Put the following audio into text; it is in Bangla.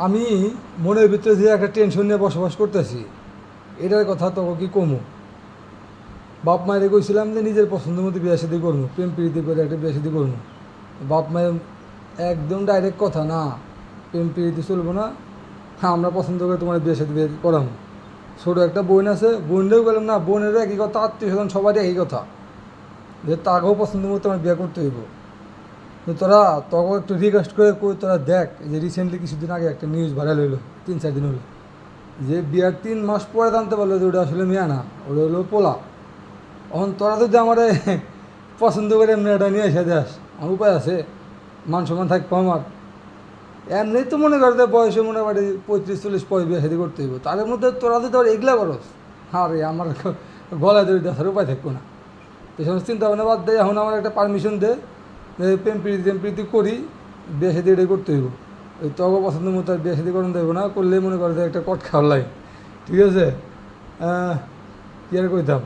আমি মনের ভিতরে যে একটা টেনশন নিয়ে বসবাস করতেছি, এটার কথা তোকে কি কমু। বাপ মায়ের কইছিলাম যে নিজের পছন্দের মতো বিয়ে শাদী করবো, প্রেম প্রীতি করে একটা বিয়ে শাদী করবো। বাপ মায়ের একদম ডাইরেক্ট কথা, না প্রেম প্রীতি চলবো না, হ্যাঁ আমরা পছন্দ করে তোমার বিয়ে শাদী বিয়ে করাবো। ছোটো একটা বোন আছে, বোনরেও গেলাম না, বোনেরও একই কথা, আত্মীয় স্বজন সবারই একই কথা, যে তাকেও পছন্দ মতো আমার বিয়ে করতে হইব। তো তোরা তোকে একটু রিকোয়েস্ট করে কই, তোরা দেখ যে রিসেন্টলি কিছুদিন আগে একটা নিউজ ভাইরাল হইলো, 3-4 দিন হলো, যে বিয়ার 3 মাস পরে জানতে পারলো যে ওটা আসলে মেয়া না, ওটা হলো পোলা। এখন তোরা যদি আমার পছন্দ করে মেয়েটা নিয়ে এসে দেস, আমার উপায় আছে? মান সম্মান থাকবো আমার? এমনি তো মনে করতে বয়সে মনে করি 35-40 পরে বিয়ে শাদি করতে হইব, তার মধ্যে তোরা যদি তোর এগুলা করস, আরে আমার গলায় ধরে দেখার উপায় থাকবো না। এই সমস্ত চিন্তা ভাবনা বাদ দেয়, এখন আমার একটা পারমিশন দে, যে প্রেম প্রীতি করি, বিয়ে শাদি এটাই করতে হইব। ওই তগো পছন্দ মতো আর বিয়ে শাদি করতে দেবো না, করলে মনে করে একটা কট খাওয়ার লাগে। ঠিক আছে, কী আর কইতাম।